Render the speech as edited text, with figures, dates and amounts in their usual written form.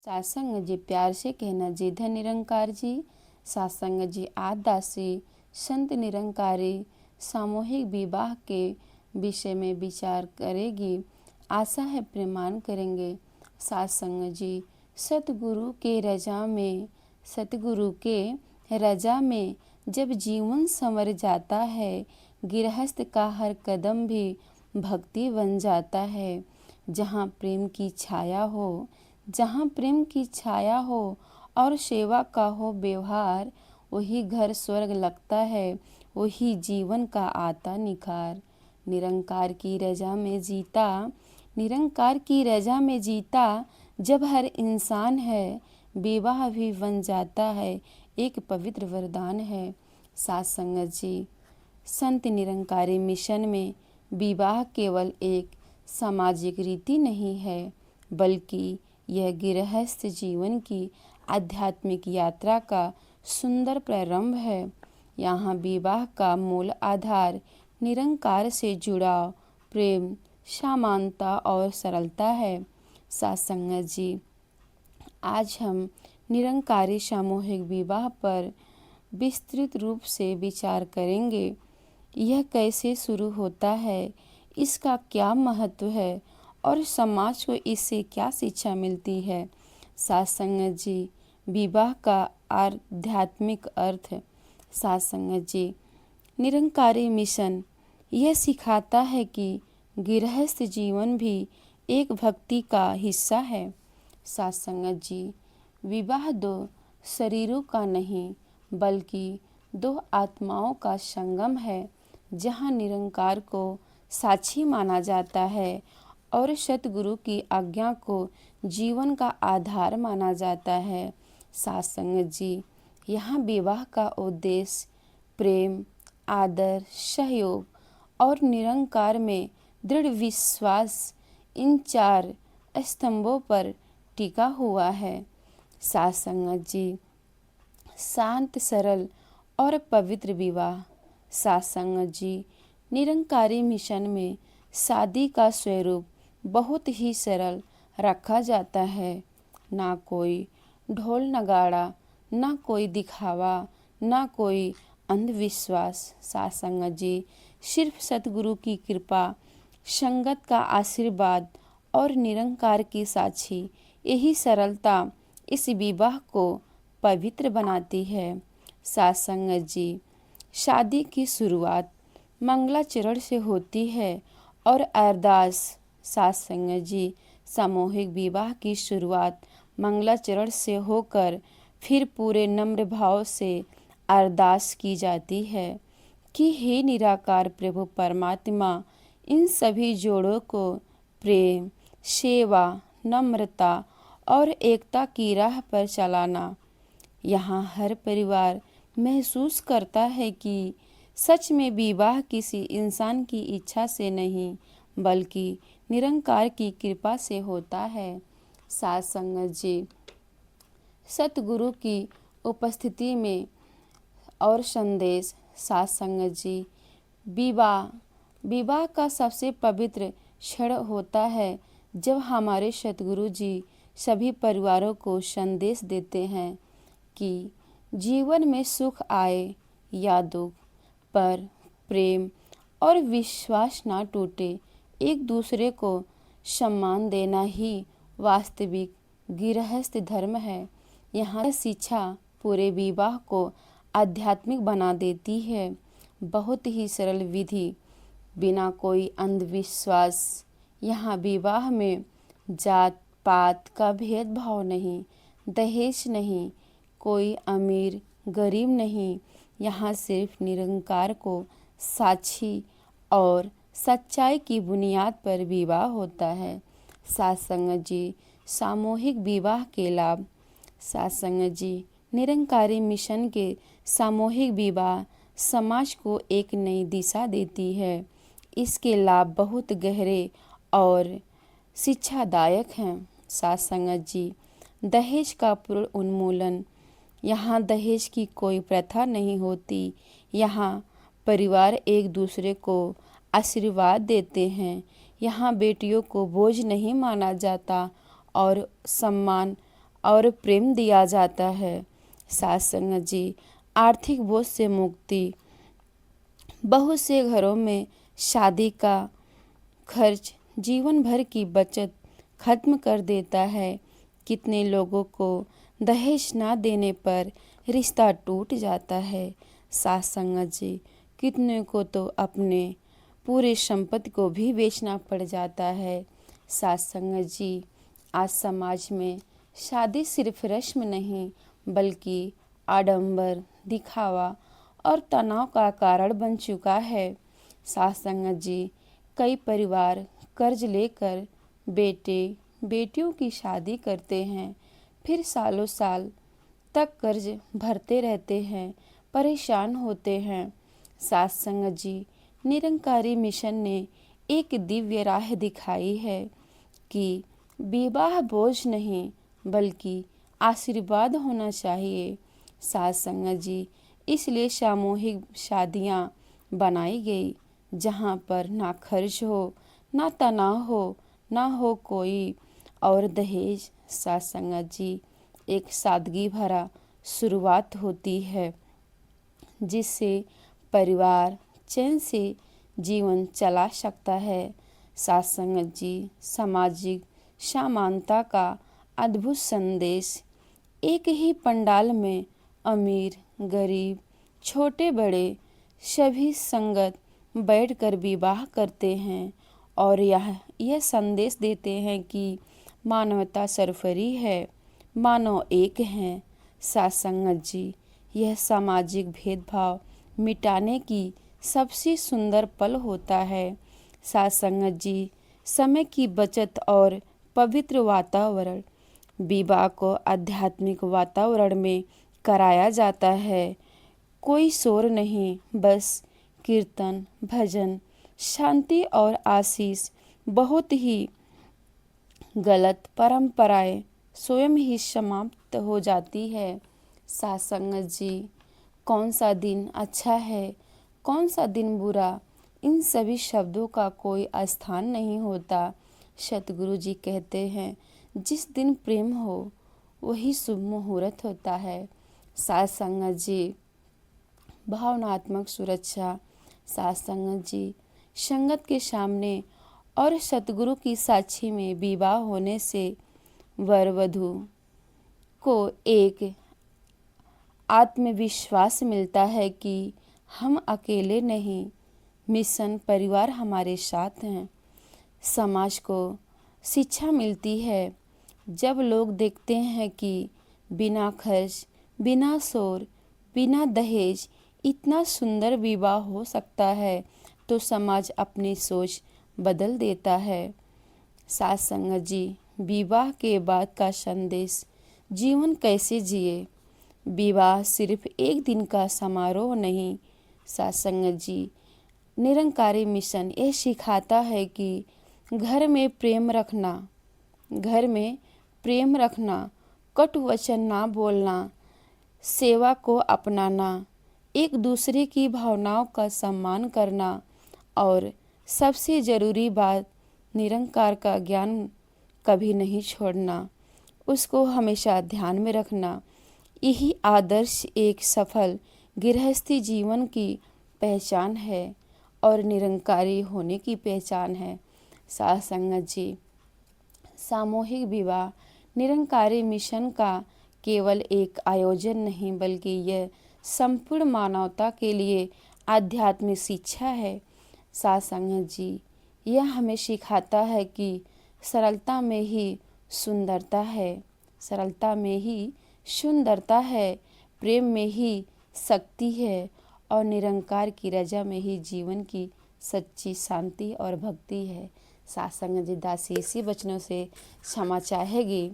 सासंग जी प्यार से कहना जी धन निरंकार जी। सासंग जी आदासी संत निरंकारी सामूहिक विवाह के विषय में विचार करेगी। आशा है प्रमाण करेंगे। सासंग जी सतगुरु के रजा में जब जीवन संवर जाता है, गृहस्थ का हर कदम भी भक्ति बन जाता है। जहाँ प्रेम की छाया हो और सेवा का हो व्यवहार, वही घर स्वर्ग लगता है, वही जीवन का आता निखार। निरंकार की रजा में जीता जब हर इंसान है, विवाह भी बन जाता है, एक पवित्र वरदान है। सासंगत जी संत निरंकारी मिशन में विवाह केवल एक सामाजिक रीति नहीं है, बल्कि यह गृहस्थ जीवन की आध्यात्मिक यात्रा का सुंदर प्रारंभ है। यहाँ विवाह का मूल आधार निरंकार से जुड़ाव, प्रेम, समानता और सरलता है। सासंगत जी आज हम निरंकारी सामूहिक विवाह पर विस्तृत रूप से विचार करेंगे। यह कैसे शुरू होता है, इसका क्या महत्व है और समाज को इससे क्या शिक्षा मिलती है। सासंगत जी विवाह का आध्यात्मिक अर्थ। सासंगत जी निरंकारी मिशन यह सिखाता है कि गृहस्थ जीवन भी एक भक्ति का हिस्सा है। सासंगत जी विवाह दो शरीरों का नहीं, बल्कि दो आत्माओं का संगम है, जहाँ निरंकार को साक्षी माना जाता है और सतगुरु की आज्ञा को जीवन का आधार माना जाता है। सासंगत जी यहाँ विवाह का उद्देश्य प्रेम, आदर, सहयोग और निरंकार में दृढ़ विश्वास, इन चार स्तंभों पर टिका हुआ है। सासंगत जी शांत, सरल और पवित्र विवाह। सासंगत जी निरंकारी मिशन में शादी का स्वरूप बहुत ही सरल रखा जाता है। ना कोई ढोल नगाड़ा, ना कोई दिखावा, ना कोई अंधविश्वास। सासंगत जी सिर्फ सतगुरु की कृपा, संगत का आशीर्वाद और निरंकार की साक्षी, यही सरलता इस विवाह को पवित्र बनाती है। सासंगत जी शादी की शुरुआत मंगलाचरण से होती है और अरदास। सासंगत जी सामूहिक विवाह की शुरुआत मंगलाचरण से होकर फिर पूरे नम्र भाव से अरदास की जाती है कि हे निराकार प्रभु परमात्मा, इन सभी जोड़ों को प्रेम, सेवा, नम्रता और एकता की राह पर चलाना। यहाँ हर परिवार महसूस करता है कि सच में विवाह किसी इंसान की इच्छा से नहीं, बल्कि निरंकार की कृपा से होता है। सासंगत जी सतगुरु की उपस्थिति में और संदेश। सासंगत जी विवाह का सबसे पवित्र क्षण होता है जब हमारे सतगुरु जी सभी परिवारों को संदेश देते हैं कि जीवन में सुख आए या दुख, पर प्रेम और विश्वास ना टूटे। एक दूसरे को सम्मान देना ही वास्तविक गृहस्थ धर्म है। यहाँ शिक्षा पूरे विवाह को आध्यात्मिक बना देती है। बहुत ही सरल विधि, बिना कोई अंधविश्वास। यहाँ विवाह में जात पात का भेदभाव नहीं, दहेज नहीं, कोई अमीर गरीब नहीं। यहाँ सिर्फ निरंकार को साक्षी और सच्चाई की बुनियाद पर विवाह होता है। सासंगत जी सामूहिक विवाह के लाभ। सासंगत जी निरंकारी मिशन के सामूहिक विवाह समाज को एक नई दिशा देती है। इसके लाभ बहुत गहरे और शिक्षादायक हैं। सासंगत जी दहेज का पूर्ण उन्मूलन। यहाँ दहेज की कोई प्रथा नहीं होती। यहाँ परिवार एक दूसरे को आशीर्वाद देते हैं। यहाँ बेटियों को बोझ नहीं माना जाता और सम्मान और प्रेम दिया जाता है। साथ संगत जी, आर्थिक बोझ से मुक्ति। बहुत से घरों में शादी का खर्च जीवन भर की बचत खत्म कर देता है। कितने लोगों को दहेज ना देने पर रिश्ता टूट जाता है। साथ संगत जी, कितने को तो अपने पूरे संपत्ति को भी बेचना पड़ जाता है। साथ संगत जी, आज समाज में शादी सिर्फ रस्म नहीं बल्कि आडंबर, दिखावा और तनाव का कारण बन चुका है। साथ संगत जी, कई परिवार कर्ज लेकर बेटे बेटियों की शादी करते हैं, फिर सालों साल तक कर्ज भरते रहते हैं, परेशान होते हैं। साथ संगत जी, निरंकारी मिशन ने एक दिव्य राह दिखाई है कि विवाह बोझ नहीं बल्कि आशीर्वाद होना चाहिए। साथ संगत जी, इसलिए सामूहिक शादियां बनाई गई जहां पर ना खर्च हो, ना तनाव हो, ना हो कोई और दहेज। साथ संगत जी, एक सादगी भरा शुरुआत होती है जिससे परिवार चैन से जीवन चला सकता है। साथ संगत जी, सामाजिक समानता का अद्भुत संदेश। एक ही पंडाल में अमीर गरीब छोटे बड़े सभी संगत बैठकर विवाह करते हैं और यह संदेश देते हैं कि मानवता सर्वोपरि है, मानव एक हैं। साथ संगत जी, यह सामाजिक भेदभाव मिटाने की सबसे सुंदर पल होता है। साथ संगत जी, समय की बचत और पवित्र वातावरण। विवाह को आध्यात्मिक वातावरण में कराया जाता है। कोई शोर नहीं, बस कीर्तन, भजन, शांति और आशीष। बहुत ही गलत परंपराएं स्वयं ही समाप्त हो जाती है। साथ संगत जी, कौन सा दिन अच्छा है, कौन सा दिन बुरा, इन सभी शब्दों का कोई स्थान नहीं होता। सतगुरु जी कहते हैं, जिस दिन प्रेम हो वही शुभ मुहूर्त होता है। साथ संगत जी, भावनात्मक सुरक्षा। साथ संगत जी, संगत के सामने और सतगुरु की साक्षी में विवाह होने से वर वधू को एक आत्मविश्वास मिलता है कि हम अकेले नहीं, मिशन परिवार हमारे साथ हैं। समाज को शिक्षा मिलती है जब लोग देखते हैं कि बिना खर्च, बिना शोर, बिना दहेज इतना सुंदर विवाह हो सकता है, तो समाज अपनी सोच बदल देता है। साथ संगत जी, विवाह के बाद का संदेश। जीवन कैसे जिए। विवाह सिर्फ एक दिन का समारोह नहीं। साथ संगत जी, निरंकारी मिशन यह सिखाता है कि घर में प्रेम रखना, कटु वचन ना बोलना, सेवा को अपनाना, एक दूसरे की भावनाओं का सम्मान करना और सबसे ज़रूरी बात, निरंकार का ज्ञान कभी नहीं छोड़ना, उसको हमेशा ध्यान में रखना। यही आदर्श एक सफल गृहस्थी जीवन की पहचान है और निरंकारी होने की पहचान है। साथ संगत जी, सामूहिक विवाह निरंकारी मिशन का केवल एक आयोजन नहीं बल्कि यह संपूर्ण मानवता के लिए आध्यात्मिक शिक्षा है। साथ संगत जी, यह हमें सिखाता है कि सरलता में ही सुंदरता है, सरलता में ही सुंदरता है, प्रेम में ही शक्ति है और निरंकार की रजा में ही जीवन की सच्ची शांति और भक्ति है। साथ संगत जी, दासी इसी वचनों से क्षमा चाहेगी।